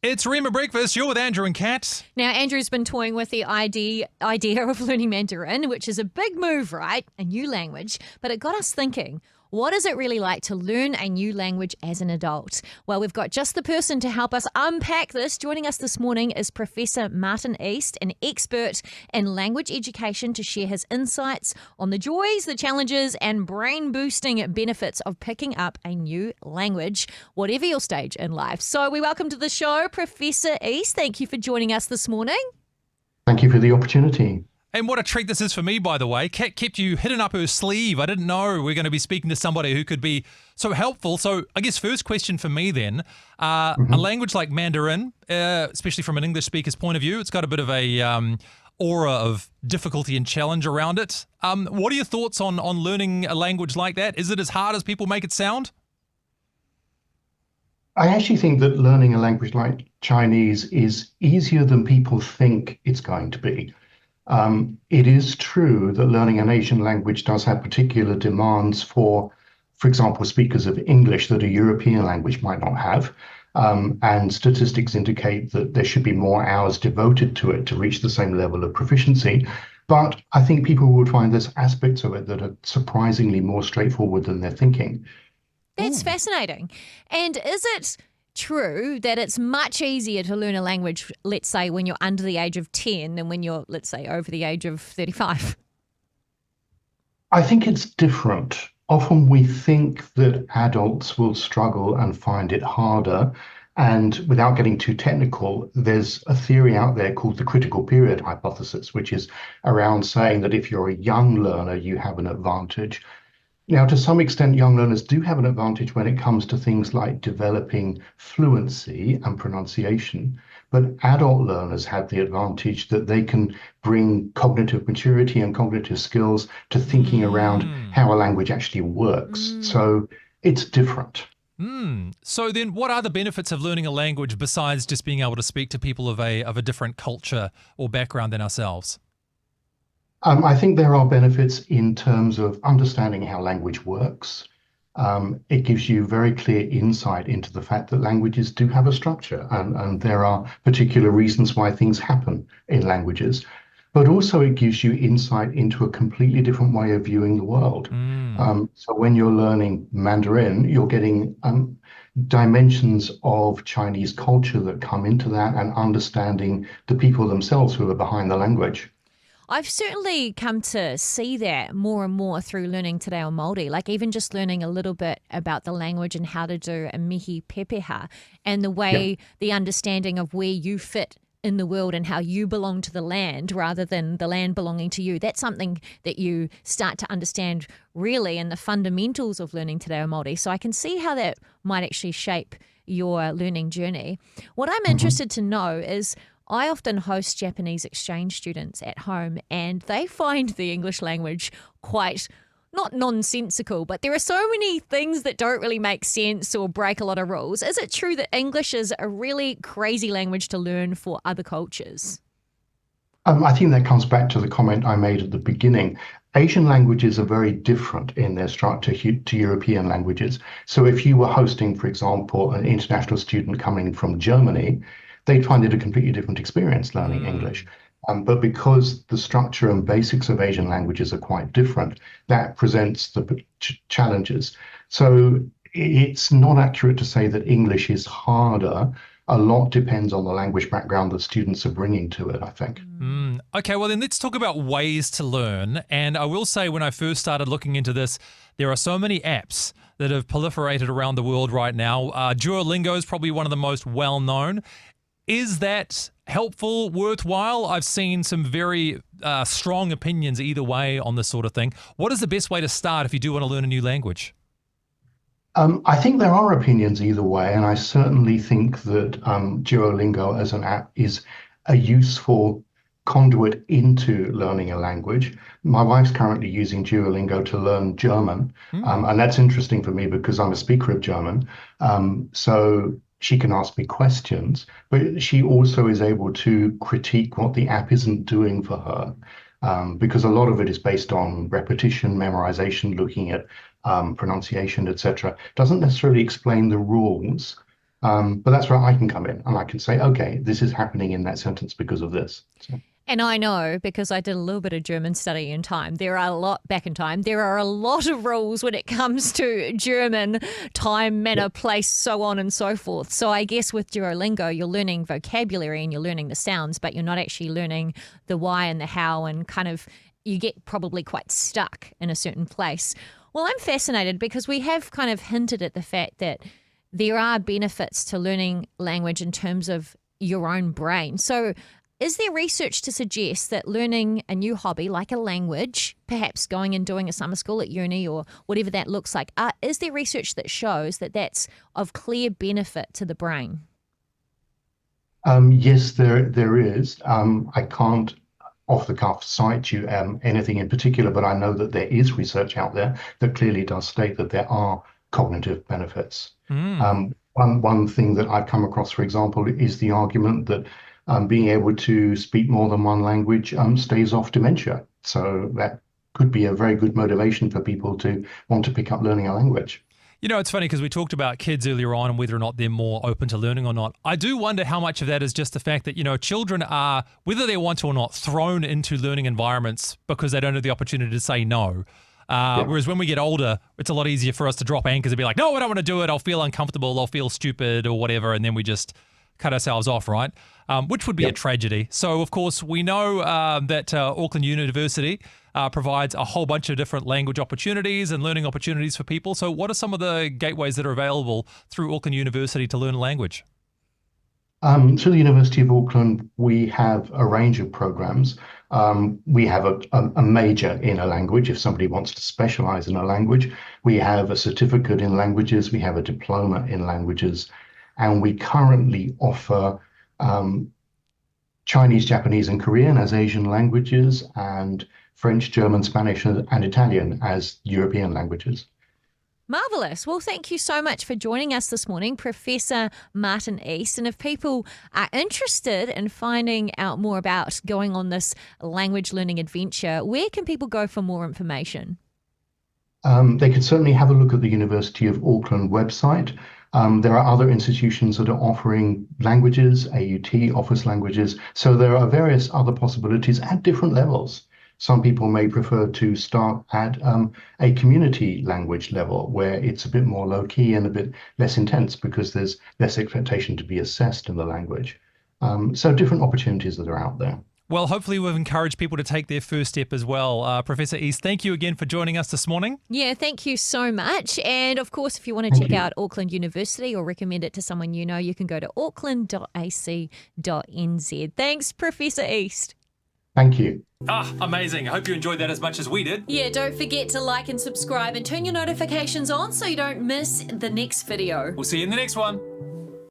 It's Rhema Breakfast. You're with Andrew and Kat. Now, Andrew's been toying with the idea of learning Mandarin, which is a big move, right? A new language. But it got us thinking, what is it really like to learn a new language as an adult? Well, we've got just the person to help us unpack this. Joining us this morning is Professor Martin East, an expert in language education, to share his insights on the joys, the challenges, and brain-boosting benefits of picking up a new language, whatever your stage in life. So we welcome to the show, Professor East. Thank you for joining us this morning. Thank you for the opportunity. And what a treat this is for me, by the way. Kat kept you hidden up her sleeve. I didn't know we are going to be speaking to somebody who could be so helpful. So I guess first question for me then, a language like Mandarin, especially from an English speaker's point of view, it's got a bit of a aura of difficulty and challenge around it. What are your thoughts on learning a language like that? Is it as hard as people make it sound? I actually think that learning a language like Chinese is easier than people think it's going to be. It is true that learning an Asian language does have particular demands for example, speakers of English that a European language might not have. And statistics indicate that there should be more hours devoted to it to reach the same level of proficiency. But I think people would find there's aspects of it that are surprisingly more straightforward than they're thinking. That's fascinating. And is it true that it's much easier to learn a language, let's say, when you're under the age of 10 than when you're, let's say, over the age of 35? I think it's different. Often we think that adults will struggle and find it harder. And without getting too technical, there's a theory out there called the critical period hypothesis, which is around saying that if you're a young learner, you have an advantage. Now, to some extent, young learners do have an advantage when it comes to things like developing fluency and pronunciation, but adult learners have the advantage that they can bring cognitive maturity and cognitive skills to thinking around how a language actually works. So it's different. So then what are the benefits of learning a language besides just being able to speak to people of a different culture or background than ourselves? I think there are benefits in terms of understanding how language works. It gives you very clear insight into the fact that languages do have a structure, and there are particular reasons why things happen in languages. But also it gives you insight into a completely different way of viewing the world. So when you're learning Mandarin, you're getting dimensions of Chinese culture that come into that, and understanding the people themselves who are behind the language. I've certainly come to see that more and more through learning Te Reo Māori, like even just learning a little bit about the language and how to do a mihi pepeha, and the way the understanding of where you fit in the world and how you belong to the land rather than the land belonging to you. That's something that you start to understand really in the fundamentals of learning Te Reo Māori. So I can see how that might actually shape your learning journey. What I'm interested to know is, I often host Japanese exchange students at home, and they find the English language quite, not nonsensical, but there are so many things that don't really make sense or break a lot of rules. Is it true that English is a really crazy language to learn for other cultures? I think that comes back to the comment I made at the beginning. Asian languages are very different in their structure to European languages. So if you were hosting, for example, an international student coming from Germany, they'd find it a completely different experience learning English. But because the structure and basics of Asian languages are quite different, that presents the challenges. So it's not accurate to say that English is harder. A lot depends on the language background that students are bringing to it, I think. Okay, well then let's talk about ways to learn. And I will say, when I first started looking into this, there are so many apps that have proliferated around the world right now. Duolingo is probably one of the most well-known. Is that helpful, worthwhile? I've seen some very strong opinions either way on this sort of thing. What is the best way to start if you do want to learn a new language? I think there are opinions either way, and I certainly think that Duolingo as an app is a useful conduit into learning a language. My wife's currently using Duolingo to learn German, and that's interesting for me because I'm a speaker of German. So she can ask me questions, but she also is able to critique what the app isn't doing for her, because a lot of it is based on repetition, memorization, looking at pronunciation, etc. Doesn't necessarily explain the rules. But that's where I can come in and I can say, okay, this is happening in that sentence because of this. So. And I know, because I did a little bit of German study in time, there are a lot of rules when it comes to German: time, manner, place, so on and so forth. So I guess with Duolingo, you're learning vocabulary and you're learning the sounds, but you're not actually learning the why and the how, and kind of you get probably quite stuck in a certain place. Well, I'm fascinated because we have kind of hinted at the fact that there are benefits to learning language in terms of your own brain. So is there research to suggest that learning a new hobby like a language, perhaps going and doing a summer school at uni or whatever that looks like, is there research that shows that that's of clear benefit to the brain? Yes, there is. I can't off the cuff cite you anything in particular, but I know that there is research out there that clearly does state that there are cognitive benefits. One thing that I've come across, for example, is the argument that being able to speak more than one language staves off dementia. So that could be a very good motivation for people to want to pick up learning a language. You know, it's funny because we talked about kids earlier on and whether or not they're more open to learning or not. I do wonder how much of that is just the fact that, you know, children are, whether they want to or not, thrown into learning environments because they don't have the opportunity to say no. Whereas when we get older, it's a lot easier for us to drop anchors and be like, no, I don't want to do it. I'll feel uncomfortable. I'll feel stupid or whatever. And then we just cut ourselves off, right? Which would be a tragedy. So, of course, we know that Auckland University provides a whole bunch of different language opportunities and learning opportunities for people. So what are some of the gateways that are available through Auckland University to learn a language? Through the University of Auckland, we have a range of programs. We have a major in a language if somebody wants to specialize in a language. We have a certificate in languages. We have a diploma in languages. And we currently offer Chinese, Japanese, and Korean as Asian languages, and French, German, Spanish, and Italian as European languages. Marvellous. Well, thank you so much for joining us this morning, Professor Martin East. And if people are interested in finding out more about going on this language learning adventure, where can people go for more information? They can certainly have a look at the University of Auckland website. There are other institutions that are offering languages. AUT offers languages. So there are various other possibilities at different levels. Some people may prefer to start at a community language level where it's a bit more low key and a bit less intense because there's less expectation to be assessed in the language. So different opportunities that are out there. Well, hopefully we've encouraged people to take their first step as well. Professor East, thank you again for joining us this morning. Yeah, thank you so much. And of course, if you want to check out Auckland University or recommend it to someone you know, you can go to auckland.ac.nz. Thanks, Professor East. Thank you. Amazing. I hope you enjoyed that as much as we did. Yeah, don't forget to like and subscribe and turn your notifications on so you don't miss the next video. We'll see you in the next one.